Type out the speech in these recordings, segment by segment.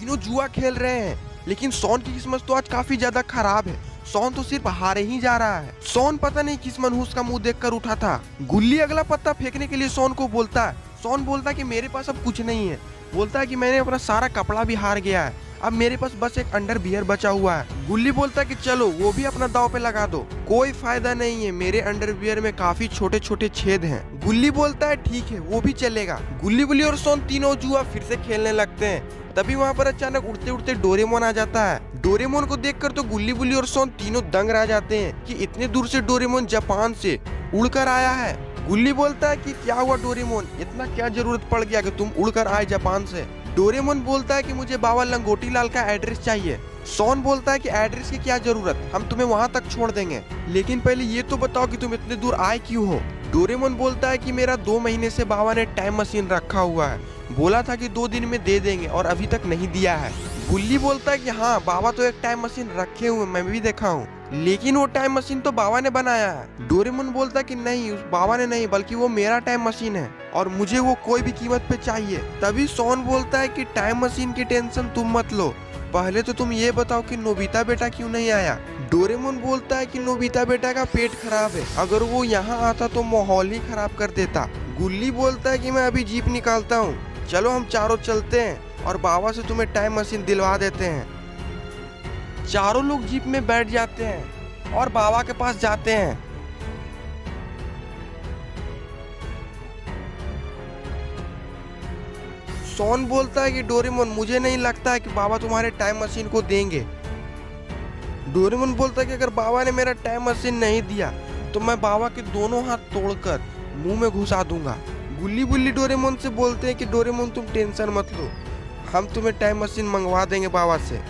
तीनों जुआ खेल रहे हैं, लेकिन सोन की किस्मत तो आज काफी ज्यादा खराब है। सोन तो सिर्फ हारे ही जा रहा है। सोन पता नहीं किस मनहूस का मुंह देखकर उठा था। गुल्ली अगला पत्ता फेंकने के लिए सोन को बोलता है। सोन बोलता है कि मेरे पास अब कुछ नहीं है। बोलता है कि मैंने अपना सारा कपड़ा भी हार गया है, अब मेरे पास बस एक अंडरवियर बचा हुआ है। गुल्ली बोलता है कि चलो वो भी अपना दांव पे लगा दो। कोई फायदा नहीं है, मेरे अंडरवियर में काफी छोटे छोटे छेद हैं। गुल्ली बोलता है ठीक है वो भी चलेगा। गुल्ली बुल्ली और सोन तीनों जुआ फिर से खेलने लगते हैं। तभी वहाँ पर अचानक उड़ते उड़ते डोरेमोन आ जाता है। डोरेमोन को देखकर तो गुल्ली बुल्ली और सोन तीनों दंग रह जाते हैं कि इतने दूर से डोरेमोन जापान से उड़कर आया है। गुल्ली बोलता है कि क्या हुआ डोरेमोन, इतना क्या जरूरत पड़ गया कि तुम उड़कर आए जापान से। डोरेमोन बोलता है कि मुझे बाबा लंगोटी लाल का एड्रेस चाहिए। सोन बोलता है कि एड्रेस की क्या जरूरत, हम तुम्हें वहाँ तक छोड़ देंगे, लेकिन पहले ये तो बताओ कि तुम इतने दूर आए क्यों हो। डोरेमोन बोलता है कि मेरा 2 महीने से बाबा ने टाइम मशीन रखा हुआ है, बोला था कि 2 दिन में दे देंगे और अभी तक नहीं दिया है। गुल्ली बोलता है कि हाँ बाबा तो एक टाइम मशीन रखे हुए, मैं भी देखा हूँ, लेकिन वो टाइम मशीन तो बाबा ने बनाया है। डोरेमोन बोलता है कि नहीं, उस बाबा ने नहीं, बल्कि वो मेरा टाइम मशीन है और मुझे वो कोई भी कीमत पे चाहिए। तभी सोन बोलता है कि टाइम मशीन की टेंशन तुम मत लो, पहले तो तुम ये बताओ कि नोबिता बेटा क्यों नहीं आया। डोरेमोन बोलता है कि नोबिता बेटा का पेट खराब है, अगर वो यहाँ आता तो माहौल ही खराब कर देता। गुल्ली बोलता है कि मैं अभी जीप निकालता हूँ, चलो हम चारों चलते हैं और बाबा से तुम्हें टाइम मशीन दिलवा देते हैं। चारों लोग जीप में बैठ जाते हैं और बाबा के पास जाते हैं। सोन बोलता है कि डोरेमोन मुझे नहीं लगता है कि बाबा तुम्हारे टाइम मशीन को देंगे। डोरेमोन बोलता है कि अगर बाबा ने मेरा टाइम मशीन नहीं दिया तो मैं बाबा के दोनों हाथ तोड़कर मुंह में घुसा दूंगा। गुल्ली बुल्ली डोरेमोन से बोलते हैं कि डोरेमोन तुम टेंशन मत लो, हम तुम्हें टाइम मशीन मंगवा देंगे बाबा से।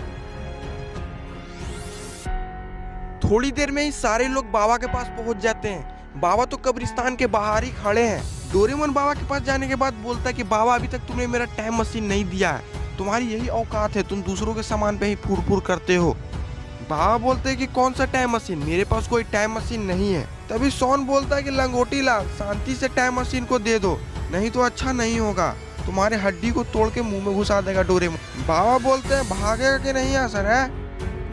थोड़ी देर में ही सारे लोग बाबा के पास पहुंच जाते हैं। बाबा तो कब्रिस्तान के बाहर ही खड़े हैं। डोरेमोन बाबा के पास जाने के बाद बोलता है कि बाबा अभी तक तुमने मेरा टाइम मशीन नहीं दिया है, तुम्हारी यही औकात है, तुम दूसरों के सामान पे ही फूर फूर करते हो। बाबा बोलते हैं कि कौन सा टाइम मशीन, मेरे पास कोई टाइम मशीन नहीं है। तभी सोन बोलता है कि लंगोटी लाल शांति से टाइम मशीन को दे दो, नहीं तो अच्छा नहीं होगा, तुम्हारे हड्डी को तोड़ के मुंह में घुसा देगा डोरेमोन। बाबा बोलते हैं भागेगा कि नहीं असर है।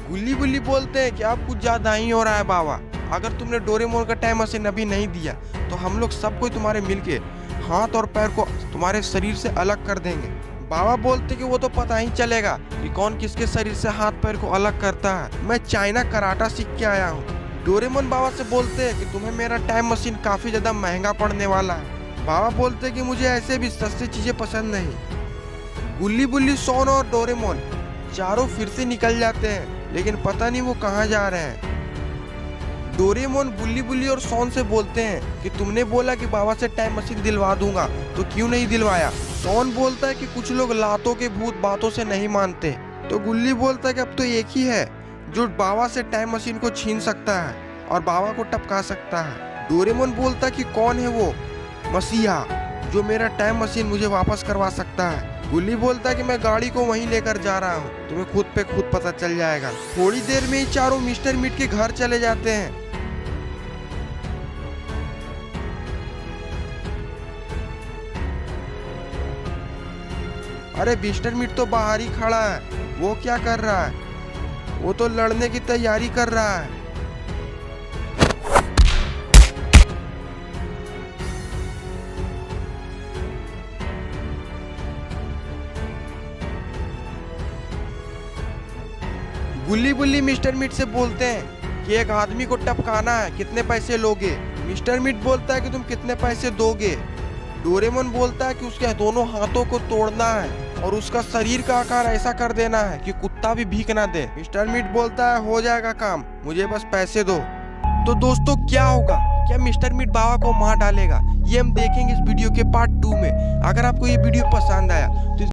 गुल्ली बुल्ली बोलते हैं कि अब कुछ ज्यादा ही हो रहा है बाबा, अगर तुमने डोरेमोन का टाइम मशीन अभी नहीं दिया तो हम लोग सबको तुम्हारे मिलके हाथ और पैर को तुम्हारे शरीर से अलग कर देंगे। बाबा बोलते कि वो तो पता ही चलेगा कि कौन किसके शरीर से हाथ पैर को अलग करता है, मैं चाइना कराटा सीख के आया हूँ। डोरेमोन बाबा से बोलते हैं कि तुम्हें मेरा टाइम मशीन काफी ज्यादा महंगा पड़ने वाला है। बाबा बोलते हैं कि मुझे ऐसे भी सस्ती चीजें पसंद नहीं। गुल्ली बुल्ली सोन और डोरेमोन चारों फिर से निकल जाते हैं, लेकिन पता नहीं वो कहाँ जा रहे हैं। डोरेमोन गुल्ली बुल्ली और सोन से बोलते हैं कि तुमने बोला कि बाबा से टाइम मशीन दिलवा दूंगा, तो क्यों नहीं दिलवाया। सोन बोलता है कि कुछ लोग लातों के भूत बातों से नहीं मानते। तो गुल्ली बोलता है कि अब तो एक ही है जो बाबा से टाइम मशीन को छीन सकता है और बाबा को टपका सकता है। डोरेमोन बोलता है कि कौन है वो मसीहा जो मेरा टाइम मशीन मुझे वापस करवा सकता है। गुल्ली बोलता है कि मैं गाड़ी को वहीं लेकर जा रहा हूँ, तुम्हें खुद पे खुद पता चल जाएगा। थोड़ी देर में ही चारों मिस्टर मीट के घर चले जाते हैं। अरे मिस्टर मीट तो बाहर ही खड़ा है, वो क्या कर रहा है, वो तो लड़ने की तैयारी कर रहा है। गुल्ली बुल्ली मिस्टर मीट से बोलते हैं कि एक आदमी को टपकाना है, कितने पैसे लोगे। मिस्टर मीट बोलता है कि तुम कितने पैसे दोगे। डोरेमोन बोलता है कि उसके दोनों हाथों को तोड़ना है और उसका शरीर का आकार ऐसा कर देना है कि कुत्ता भी भीख ना दे। मिस्टर मीट बोलता है हो जाएगा काम, मुझे बस पैसे दो। तो दोस्तों क्या होगा, क्या मिस्टर मीट बाबा को मार डालेगा, ये हम देखेंगे इस वीडियो के पार्ट 2 में। अगर आपको ये वीडियो पसंद आया तो